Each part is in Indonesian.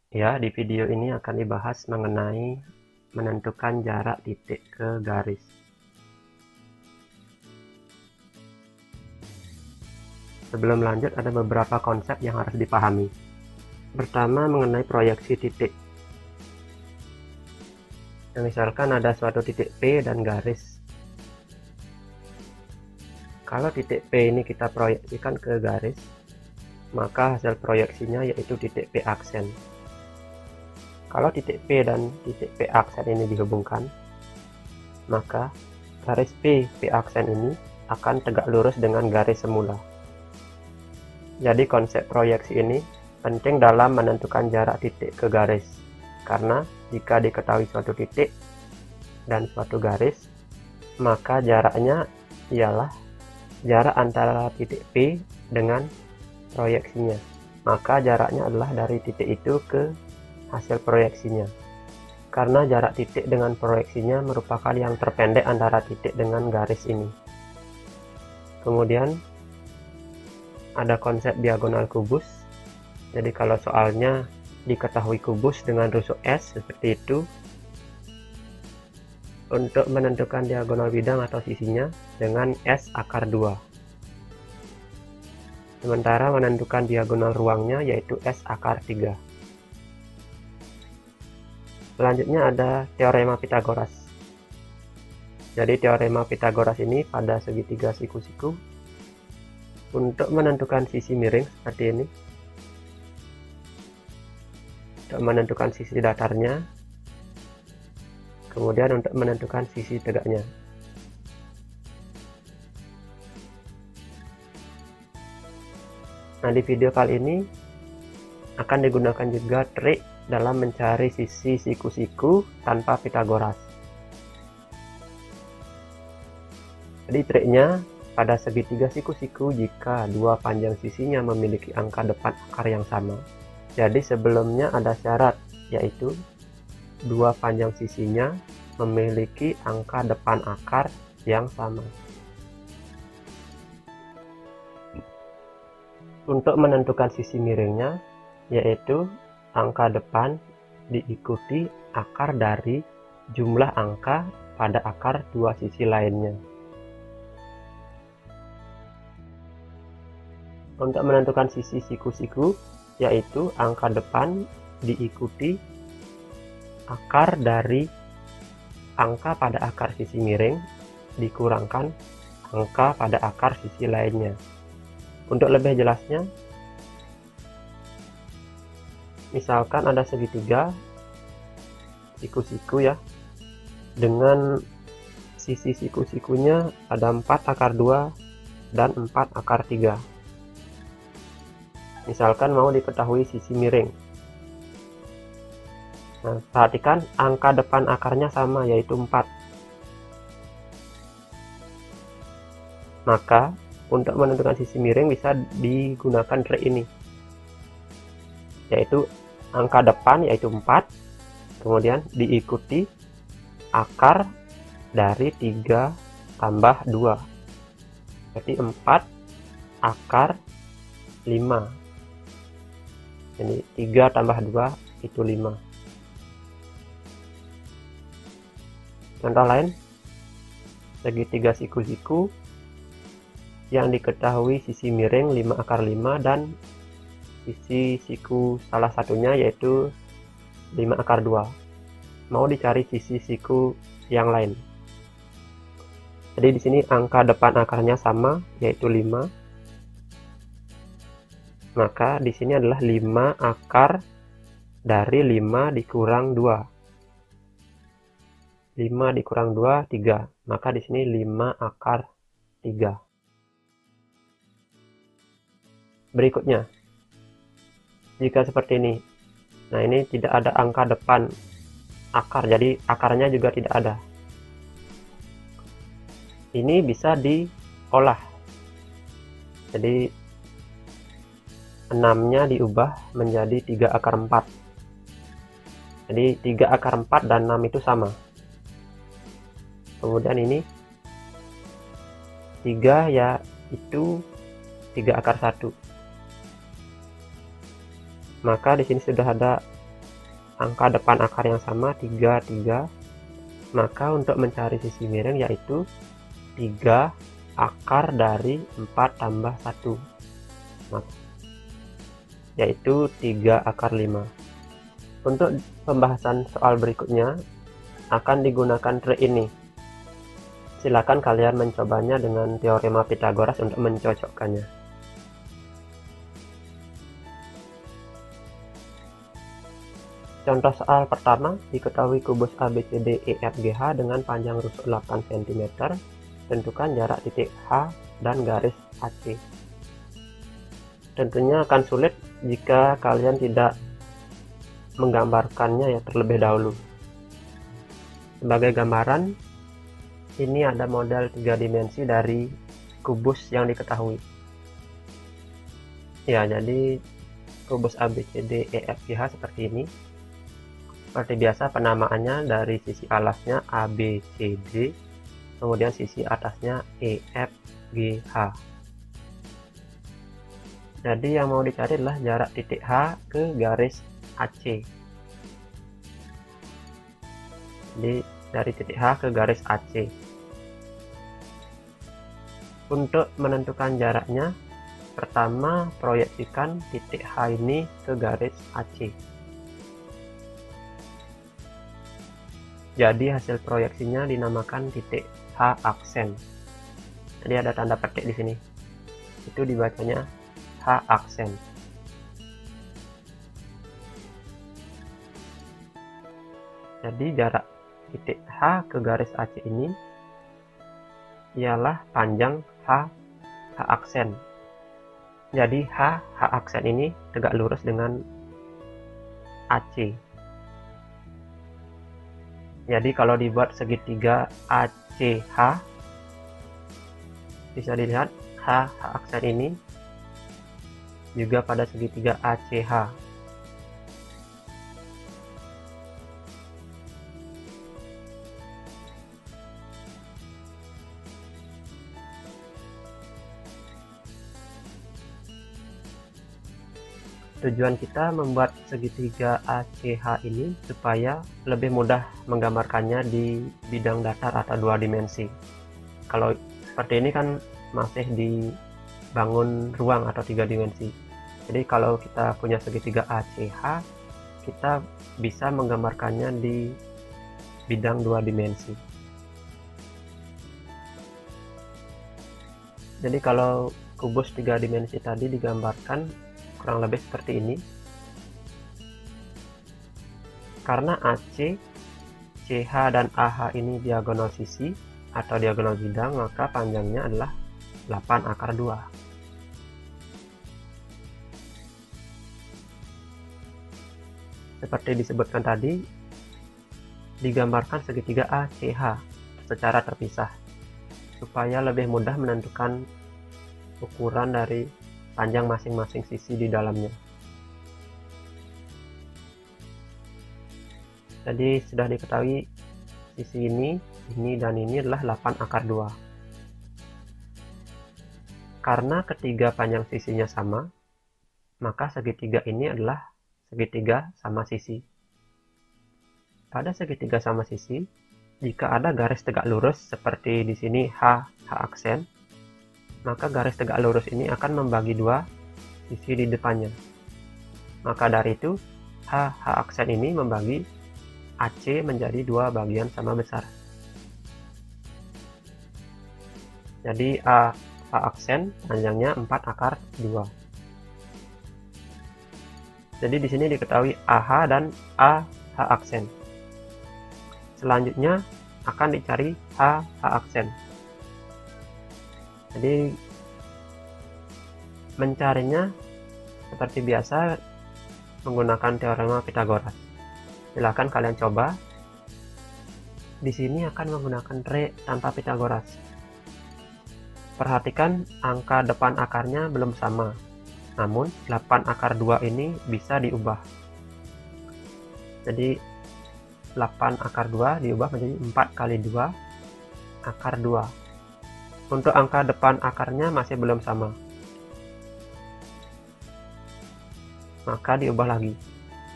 Ya, di video ini akan dibahas mengenai menentukan jarak titik ke garis. Sebelum lanjut, ada beberapa konsep yang harus dipahami. Pertama, mengenai proyeksi titik. Misalkan ada suatu titik P dan garis. Kalau titik P ini kita proyeksikan ke garis, maka hasil proyeksinya yaitu titik P aksen. Kalau titik P dan titik P aksen ini dihubungkan, maka garis P aksen ini akan tegak lurus dengan garis semula. Jadi konsep proyeksi ini penting dalam menentukan jarak titik ke garis, karena jika diketahui suatu titik dan suatu garis, maka jaraknya ialah jarak antara titik P dengan proyeksinya. Maka jaraknya adalah dari titik itu ke hasil proyeksinya. Karena jarak titik dengan proyeksinya merupakan yang terpendek antara titik dengan garis ini. Kemudian ada konsep diagonal kubus. Jadi kalau soalnya diketahui kubus dengan rusuk S seperti itu, untuk menentukan diagonal bidang atau sisinya dengan S akar 2. Sementara menentukan diagonal ruangnya yaitu S akar 3. Selanjutnya ada teorema Pitagoras. Jadi teorema Pitagoras ini pada segitiga siku-siku, untuk menentukan sisi miring seperti ini, untuk menentukan sisi datarnya, kemudian untuk menentukan sisi tegaknya. Nah, di video kali ini akan digunakan juga trik dalam mencari sisi siku-siku tanpa Pitagoras. Jadi triknya, pada segitiga siku-siku jika dua panjang sisinya memiliki angka depan akar yang sama. Jadi sebelumnya ada syarat, yaitu dua panjang sisinya memiliki angka depan akar yang sama. Untuk menentukan sisi miringnya, yaitu angka depan diikuti akar dari jumlah angka pada akar dua sisi lainnya. Untuk menentukan sisi siku-siku, yaitu angka depan diikuti akar dari angka pada akar sisi miring dikurangkan angka pada akar sisi lainnya. Untuk lebih jelasnya, misalkan ada segitiga siku-siku ya, dengan sisi siku-sikunya ada 4 akar 2 dan 4 akar 3. Misalkan mau diketahui sisi miring. Nah, perhatikan angka depan akarnya sama, yaitu 4. Maka untuk menentukan sisi miring bisa digunakan trik ini, yaitu angka depan yaitu 4, kemudian diikuti akar dari 3 tambah 2, berarti 4 akar 5. Jadi 3 tambah 2 itu 5. Contoh lain, segitiga siku-siku yang diketahui sisi miring 5 akar 5 dan sisi siku salah satunya yaitu 5 akar 2. Mau dicari sisi siku yang lain. Jadi di sini angka depan akarnya sama, yaitu 5. Maka di sini adalah 5 akar dari 5 dikurang 2. 5 dikurang 2, 3. Maka di sini 5 akar 3. Berikutnya, jika seperti ini. Nah, ini tidak ada angka depan akar, jadi akarnya juga tidak ada. Ini bisa diolah. Jadi 6-nya diubah menjadi 3 akar 4. Jadi 3 akar 4 dan 6 itu sama. Kemudian ini 3 yaitu 3 akar 1. Maka di sini sudah ada angka depan akar yang sama 3, 3. Maka untuk mencari sisi miring yaitu 3 akar dari 4 tambah 1, yaitu 3 akar 5. Untuk pembahasan soal berikutnya akan digunakan trik ini. Silakan kalian mencobanya dengan teorema Pythagoras untuk mencocokkannya. Contoh soal pertama, diketahui kubus ABCD EFGH dengan panjang rusuk 8 cm. Tentukan jarak titik H dan garis AC. Tentunya akan sulit jika kalian tidak menggambarkannya ya terlebih dahulu. Sebagai gambaran, ini ada model 3 dimensi dari kubus yang diketahui. Ya, jadi kubus ABCD EFGH seperti ini. Seperti biasa penamaannya dari sisi alasnya ABCD, kemudian sisi atasnya EFGH. Jadi yang mau dicari adalah jarak titik H ke garis AC. Jadi dari titik H ke garis AC. Untuk menentukan jaraknya, pertama proyeksikan titik H ini ke garis AC. Jadi hasil proyeksinya dinamakan titik H aksen. Jadi ada tanda petik di sini. Itu dibacanya H aksen. Jadi jarak titik H ke garis AC ini ialah panjang H aksen. Jadi H aksen ini tegak lurus dengan AC. Jadi kalau dibuat segitiga ACH, bisa dilihat H aksen ini juga pada segitiga ACH. Tujuan kita membuat segitiga ACH ini supaya lebih mudah menggambarkannya di bidang datar atau 2 dimensi. Kalau seperti ini kan masih dibangun ruang atau 3 dimensi. Jadi kalau kita punya segitiga ACH, kita bisa menggambarkannya di bidang 2 dimensi. Jadi kalau kubus 3 dimensi tadi digambarkan kurang lebih seperti ini. Karena AC, CH dan AH ini diagonal sisi atau diagonal bidang, maka panjangnya adalah 8 akar 2. Seperti disebutkan tadi, digambarkan segitiga ACH secara terpisah supaya lebih mudah menentukan ukuran dari panjang masing-masing sisi di dalamnya. Jadi sudah diketahui sisi ini dan ini adalah 8 akar 2. Karena ketiga panjang sisinya sama, maka segitiga ini adalah segitiga sama sisi. Pada segitiga sama sisi, jika ada garis tegak lurus seperti di sini H aksen, maka garis tegak lurus ini akan membagi 2 sisi di depannya. Maka dari itu, H aksen ini membagi AC menjadi 2 bagian sama besar. Jadi H aksen panjangnya 4 akar 2. Jadi di sini diketahui AH dan AH aksen. Selanjutnya akan dicari H aksen. Jadi mencarinya seperti biasa menggunakan teorema Pythagoras. Silakan kalian coba. Di sini akan menggunakan trik tanpa Pythagoras. Perhatikan angka depan akarnya belum sama. Namun 8 akar 2 ini bisa diubah. Jadi 8 akar 2 diubah menjadi 4 kali 2 akar 2. Untuk angka depan akarnya masih belum sama, maka diubah lagi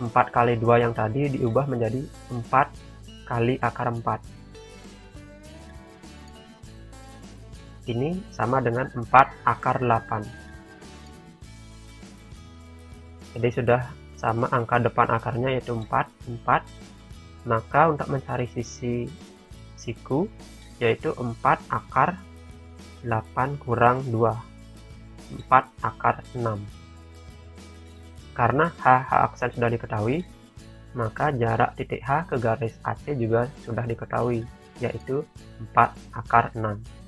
4 kali 2 yang tadi diubah menjadi 4 kali akar 4. Ini sama dengan 4 akar 8. Jadi sudah sama angka depan akarnya yaitu 4. Maka untuk mencari sisi siku yaitu 4 akar 8 kurang 2. 4 akar 6. Karena H aksen sudah diketahui, maka jarak titik H ke garis AC juga sudah diketahui, yaitu 4 akar 6.